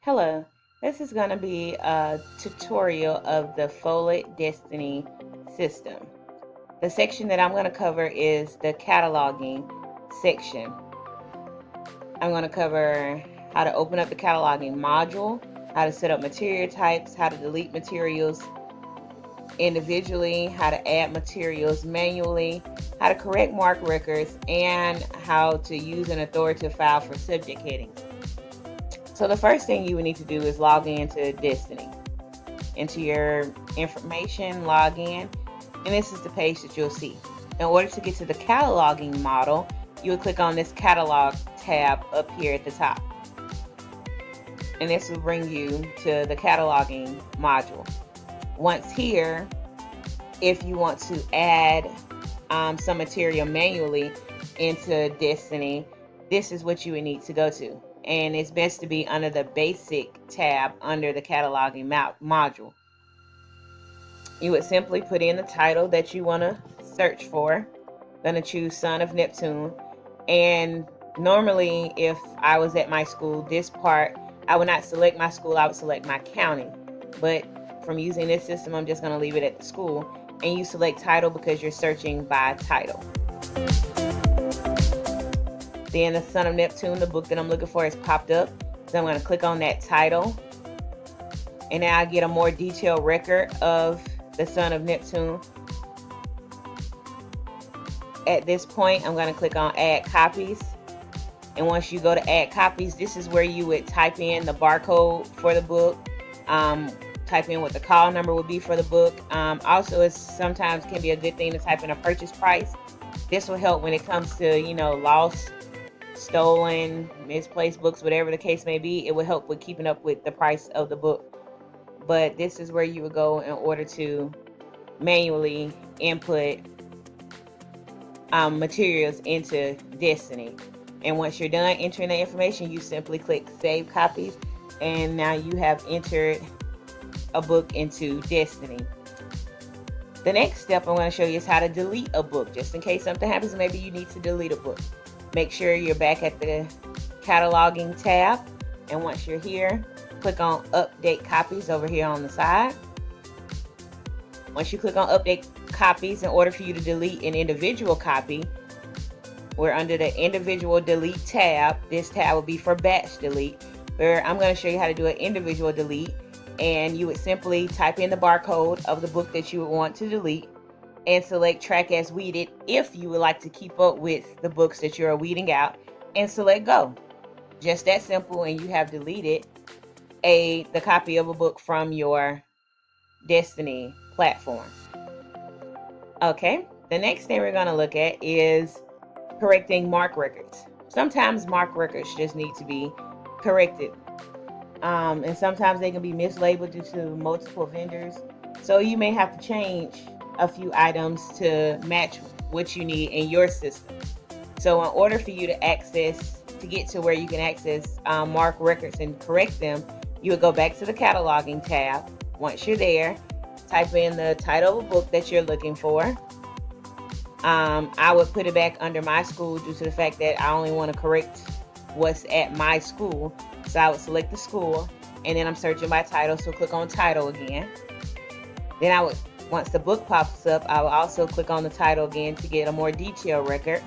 Hello, this is going to be a tutorial of the Folded Destiny system. The section that I'm going to cover is the cataloging section. I'm going to cover how to open up the cataloging module, how to set up material types, how to delete materials individually, how to add materials manually, how to correct mark records, and how to use an authoritative file for subject headings. So the first thing you would need to do is log into Destiny. Into your information, log in, and this is the page that you'll see. In order to get to the cataloging model, you would click on this catalog tab up here at the top. And this will bring you to the cataloging module. Once here, if you want to add some material manually into Destiny, this is what you would need to go to. And it's best to be under the basic tab under the cataloging module. You would simply put in the title that you want to search for. I'm going to choose Son of Neptune. And normally, if I was at my school, this part, I would not select my school, I would select my county. But from using this system, I'm just going to leave it at the school. And you select title because you're searching by title. Then the Son of Neptune, the book that I'm looking for, has popped up. So I'm going to click on that title. And now I get a more detailed record of the Son of Neptune. At this point, I'm going to click on Add Copies. And once you go to Add Copies, this is where you would type in the barcode for the book. Type in what the call number would be for the book. Also, it sometimes can be a good thing to type in a purchase price. This will help when it comes to, lost, stolen, misplaced books, whatever the case may be. It will help with keeping up with the price of the book. But this is where you would go in order to manually input materials into Destiny. And once you're done entering the information, you simply click Save Copies, and now you have entered a book into Destiny. The next step I'm going to show you is how to delete a book, just in case something happens. Maybe you need to delete a book. Make sure you're back at the cataloging tab, and once you're here, click on Update Copies over here on the side. Once you click on Update Copies, in order for you to delete an individual copy, we're under the Individual Delete tab. This tab will be for batch delete, where I'm going to show you how to do an individual delete. And you would simply type in the barcode of the book that you would want to delete and select Track as Weeded if you would like to keep up with the books that you're weeding out, and select Go. Just that simple, and you have deleted the copy of a book from your Destiny platform. Okay, the next thing we're going to look at is correcting mark records. Sometimes mark records just need to be corrected. And sometimes they can be mislabeled due to multiple vendors. So you may have to change a few items to match what you need in your system. So in order for you to get to where you can access mark records and correct them, you would go back to the cataloging tab. Once you're there, type in the title of a book that you're looking for. I would put it back under my school due to the fact that I only want to correct what's at my school. So I would select the school, and then I'm searching by title, so click on title again. Then once the book pops up, I will also click on the title again to get a more detailed record.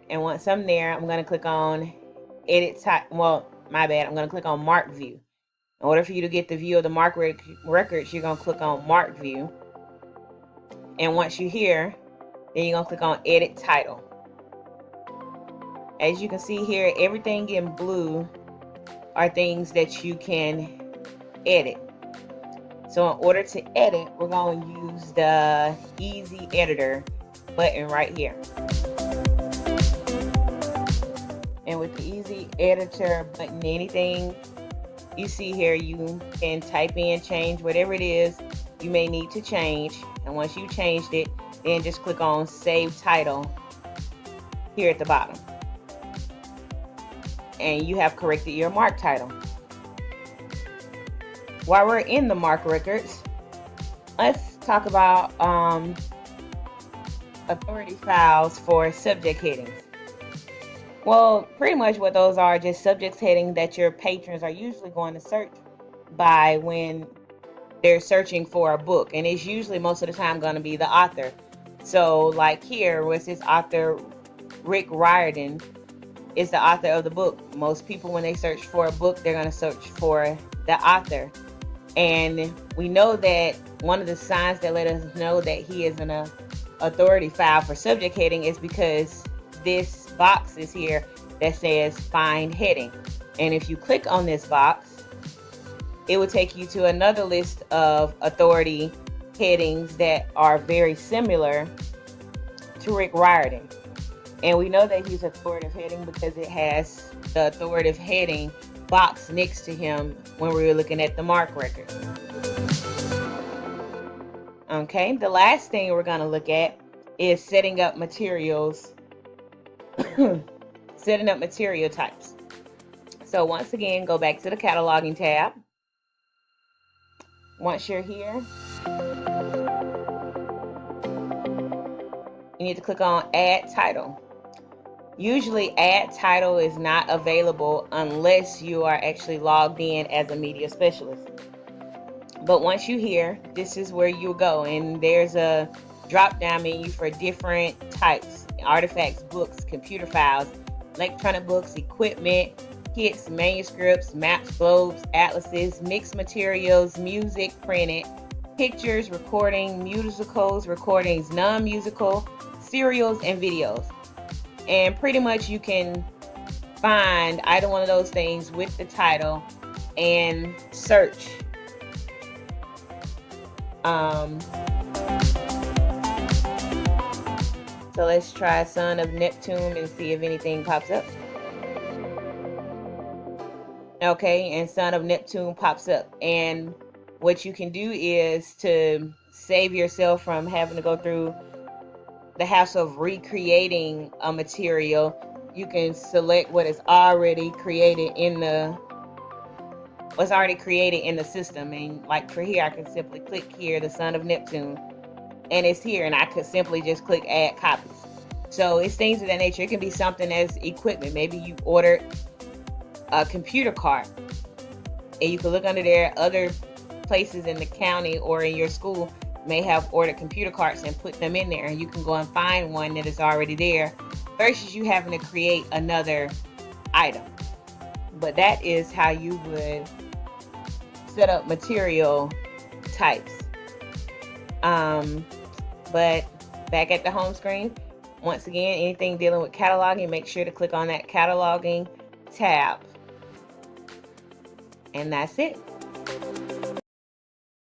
And once I'm there, I'm going to click on Edit Type. Well, my bad. I'm going to click on Mark View. In order for you to get the view of the mark records, you're going to click on Mark View. And once you're here, then you're going to click on Edit Title. As you can see here, everything in blue are things that you can edit. So in order to edit, we're going to use the Easy Editor button right here. And with the Easy Editor button, anything you see here, you can type in, change whatever it is you may need to change. And once you changed it, then just click on Save Title here at the bottom. And you have corrected your mark title. While we're in the mark records, let's talk about authority files for subject headings. Well, pretty much what those are, just subjects heading that your patrons are usually going to search by when they're searching for a book, and it's usually most of the time going to be the author. So like here was this author Rick Riordan is the author of the book. Most people, when they search for a book, they're going to search for the author. And we know that one of the signs that let us know that he is an authority file for subject heading is because this box is here that says find heading. And if you click on this box, it will take you to another list of authority headings that are very similar to Rick Riordan. And we know that he's authoritative heading because it has the authoritative heading box next to him when we were looking at the MARC record. Okay, the last thing we're going to look at is setting up materials, setting up material types. So once again, go back to the cataloging tab. Once you're here, you need to click on Add Title. Usually add title is not available unless you are actually logged in as a media specialist. But once you're here, this is where you'll go, and there's a drop down menu for different types: artifacts, books, computer files, electronic books, equipment, kits, manuscripts, maps, globes, atlases, mixed materials, music, printed, pictures, recording, musicals, recordings, non-musical, serials, and videos. And pretty much you can find either one of those things with the title and search. So let's try Son of Neptune and see if anything pops up. Okay, and Son of Neptune pops up. And what you can do is to save yourself from having to go through the hassle of recreating a material, you can select what is already created in the system. And like for here, I can simply click here, the Son of Neptune, and it's here, and I could simply just click add copies. So it's things of that nature. It can be something as equipment. Maybe you ordered a computer cart, and you can look under there. Other places in the county or in your school may have ordered computer carts and put them in there, and you can go and find one that is already there versus you having to create another item. But that is how you would set up material types. But back at the home screen, once again, anything dealing with cataloging, make sure to click on that cataloging tab. And that's it.